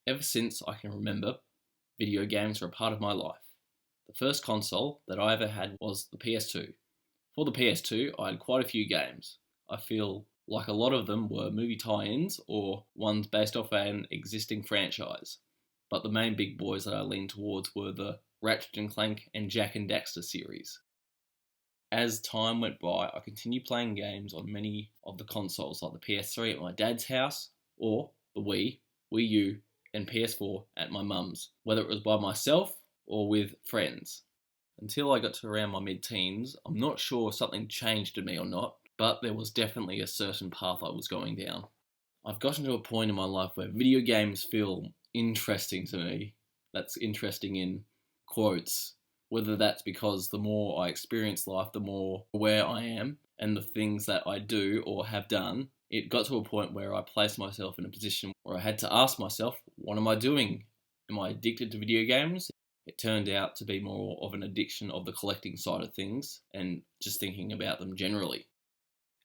Ever since I can remember, video games are a part of my life. The first console that I ever had was the PS2. For the PS2, I had quite a few games. I feel like a lot of them were movie tie-ins or ones based off an existing franchise. But the main big boys that I leaned towards were the Ratchet and Clank and Jak and Daxter series. As time went by, I continued playing games on many of the consoles like the PS3 at my dad's house or the Wii U, and PS4 at my mum's, whether it was by myself or with friends. Until I got to around my mid-teens, I'm not sure if something changed in me or not, but there was definitely a certain path I was going down. I've gotten to a point in my life where video games feel interesting to me. That's interesting in quotes. Whether that's because the more I experience life, the more aware I am, and the things that I do or have done, it got to a point where I placed myself in a position where I had to ask myself, what am I doing? Am I addicted to video games? It turned out to be more of an addiction of the collecting side of things and just thinking about them generally.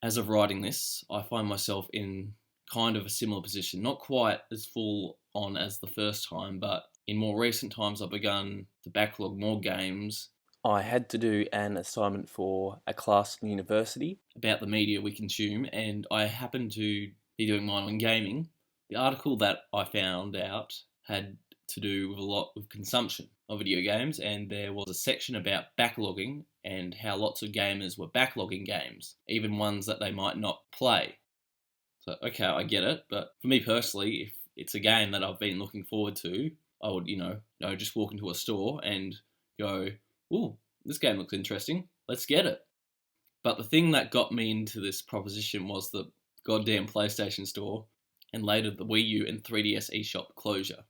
As of writing this, I find myself in kind of a similar position, not quite as full on as the first time, but in more recent times I've begun to backlog more games. I had to do an assignment for a class in university about the media we consume, and I happened to be doing mine on gaming. The article that I found out had to do with a lot of consumption of video games, and there was a section about backlogging and how lots of gamers were backlogging games, even ones that they might not play. So, okay, I get it, but for me personally, if it's a game that I've been looking forward to, I would, just walk into a store and go, ooh, this game looks interesting, let's get it. But the thing that got me into this proposition was the goddamn PlayStation Store and later the Wii U and 3DS eShop closure.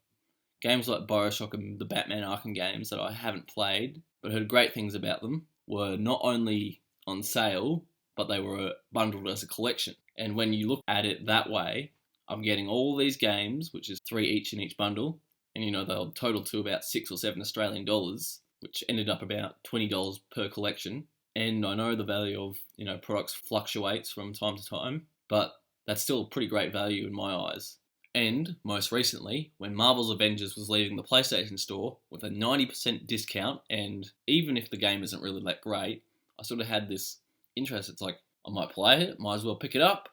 Games like Bioshock and the Batman Arkham games that I haven't played but heard great things about them were not only on sale, but they were bundled as a collection. And when you look at it that way, I'm getting all these games, which is 3 each in each bundle, and they'll total to about 6 or 7 Australian dollars, which ended up about $20 per collection. And I know the value of, products fluctuates from time to time, but that's still a pretty great value in my eyes. And most recently, when Marvel's Avengers was leaving the PlayStation Store with a 90% discount, and even if the game isn't really that great, I sort of had this interest. It's like, I might play it, might as well pick it up.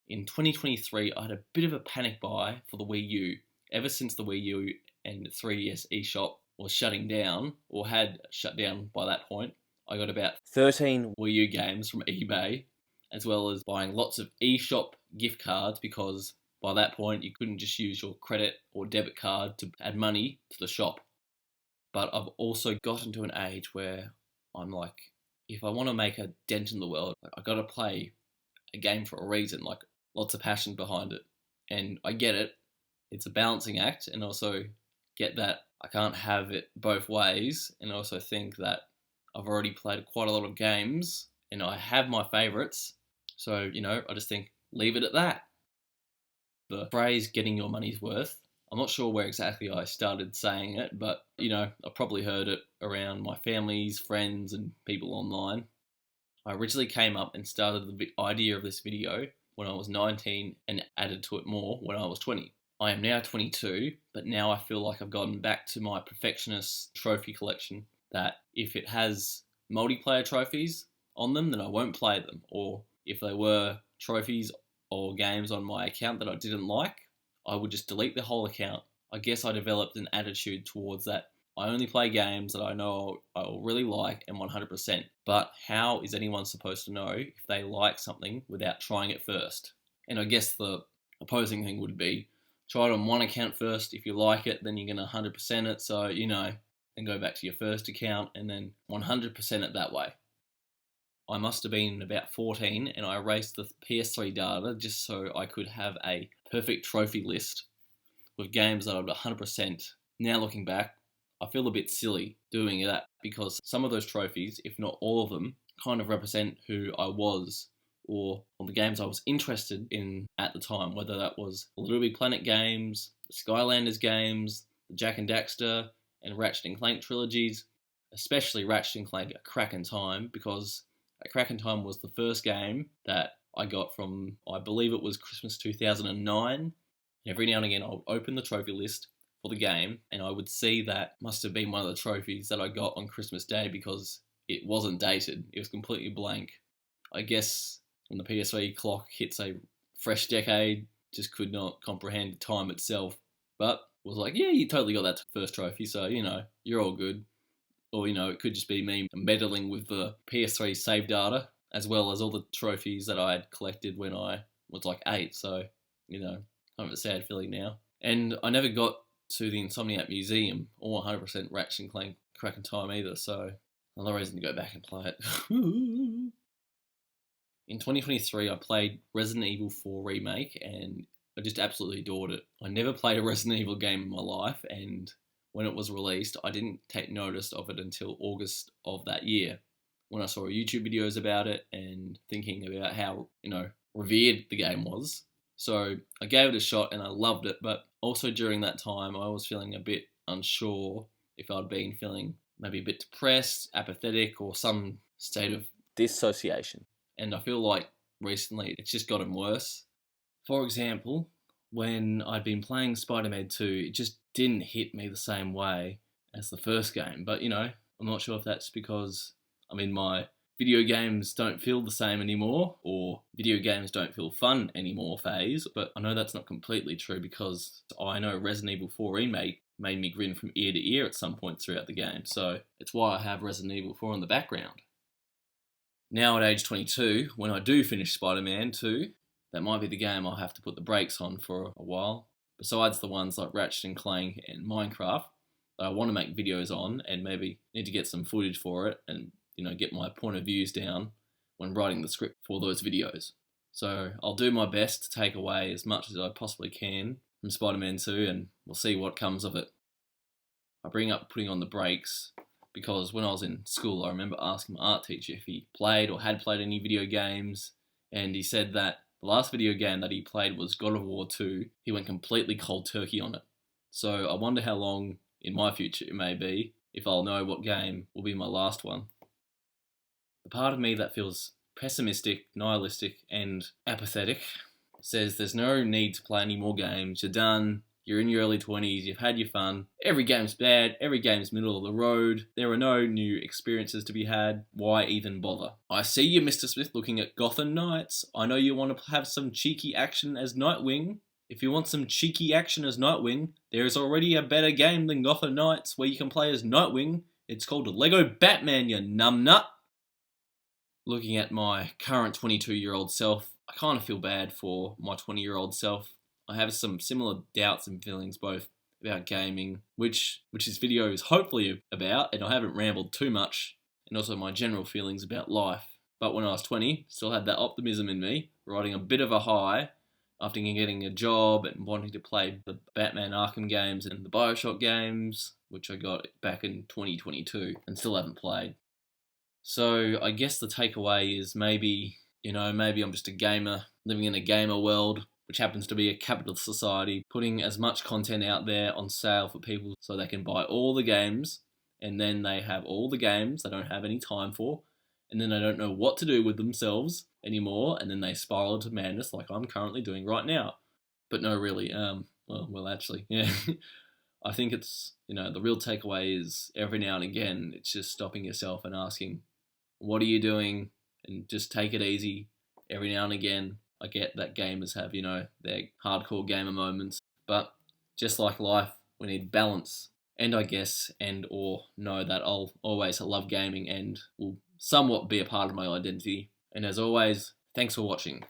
In 2023, I had a bit of a panic buy for the Wii U. Ever since the Wii U and 3DS eShop was shutting down, or had shut down by that point, I got about 13 Wii U games from eBay, as well as buying lots of eShop gift cards because by that point you couldn't just use your credit or debit card to add money to the shop. But I've also gotten to an age where I'm like, if I want to make a dent in the world, I got to play a game for a reason, like lots of passion behind it. And I get it. It's a balancing act, and also get that I can't have it both ways, and also think that I've already played quite a lot of games and I have my favourites. So, I just think leave it at that. The phrase getting your money's worth, I'm not sure where exactly I started saying it, but, I probably heard it around my family's friends and people online. I originally came up and started the idea of this video when I was 19 and added to it more when I was 20. I am now 22, but now I feel like I've gotten back to my perfectionist trophy collection, that if it has multiplayer trophies on them, then I won't play them. Or if they were trophies or games on my account that I didn't like, I would just delete the whole account. I guess I developed an attitude towards that. I only play games that I know I'll really like and 100%. But how is anyone supposed to know if they like something without trying it first? And I guess the opposing thing would be, try it on one account first. If you like it, then you're going to 100% it. So, then go back to your first account and then 100% it that way. I must have been about 14 and I erased the PS3 data just so I could have a perfect trophy list with games that I'd 100%. Now looking back, I feel a bit silly doing that because some of those trophies, if not all of them, kind of represent who I was or the games I was interested in at the time, whether that was the Little Big Planet games, the Skylanders games, the Jak and Daxter, and Ratchet and Clank trilogies, especially Ratchet and Clank A Crack in Time, because A Crack in Time was the first game that I got from, I believe it was Christmas 2009, and Every now and again, I would open the trophy list for the game, and I would see that must have been one of the trophies that I got on Christmas Day because it wasn't dated. It was completely blank. I guess when the PS3 clock hits a fresh decade, just could not comprehend time itself. But was like, yeah, you totally got that first trophy, so, you're all good. Or, it could just be me meddling with the PS3 save data, as well as all the trophies that I had collected when I was like 8, so, kind of a sad feeling now. And I never got to the Insomniac Museum or 100% Ratchet and Clank Crack in Time either, so another reason to go back and play it. In 2023, I played Resident Evil 4 Remake, and I just absolutely adored it. I never played a Resident Evil game in my life, and when it was released, I didn't take notice of it until August of that year, when I saw YouTube videos about it and thinking about how, revered the game was. So I gave it a shot and I loved it, but also during that time, I was feeling a bit unsure if I'd been feeling maybe a bit depressed, apathetic, or some state of dissociation. And I feel like recently it's just gotten worse. For example, when I'd been playing Spider-Man 2, it just didn't hit me the same way as the first game. But, I'm not sure if that's because I'm in my video games don't feel the same anymore, or video games don't feel fun anymore phase. But I know that's not completely true, because I know Resident Evil 4 Remake made me grin from ear to ear at some point throughout the game. So it's why I have Resident Evil 4 in the background. Now at age 22, when I do finish Spider-Man 2, that might be the game I'll have to put the brakes on for a while. Besides the ones like Ratchet and Clank and Minecraft that I want to make videos on, and maybe need to get some footage for it and, get my point of views down when writing the script for those videos. So I'll do my best to take away as much as I possibly can from Spider-Man 2, and we'll see what comes of it. I bring up putting on the brakes because when I was in school, I remember asking my art teacher if he played or had played any video games, and he said that the last video game that he played was God of War 2. He went completely cold turkey on it. So I wonder how long in my future it may be if I'll know what game will be my last one. The part of me that feels pessimistic, nihilistic, and apathetic says there's no need to play any more games. You're done. You're in your early 20s, you've had your fun. Every game's bad, every game's middle of the road. There are no new experiences to be had. Why even bother? I see you, Mr. Smith, looking at Gotham Knights. I know you want to have some cheeky action as Nightwing. If you want some cheeky action as Nightwing, there is already a better game than Gotham Knights where you can play as Nightwing. It's called Lego Batman, you numbnut. Looking at my current 22-year-old self, I kind of feel bad for my 20-year-old self. I have some similar doubts and feelings both about gaming, which this video is hopefully about, and I haven't rambled too much, and also my general feelings about life. But when I was 20, still had that optimism in me, riding a bit of a high after getting a job and wanting to play the Batman Arkham games and the Bioshock games, which I got back in 2022 and still haven't played. So I guess the takeaway is maybe I'm just a gamer living in a gamer world, which happens to be a capitalist society, putting as much content out there on sale for people so they can buy all the games, and then they have all the games they don't have any time for, and then they don't know what to do with themselves anymore, and then they spiral into madness like I'm currently doing right now. But no, really, actually, yeah. I think it's, the real takeaway is every now and again, it's just stopping yourself and asking, what are you doing? And just take it easy every now and again. I get that gamers have, their hardcore gamer moments, but just like life, we need balance. And I guess, or know that I'll always love gaming and will somewhat be a part of my identity. And as always, thanks for watching.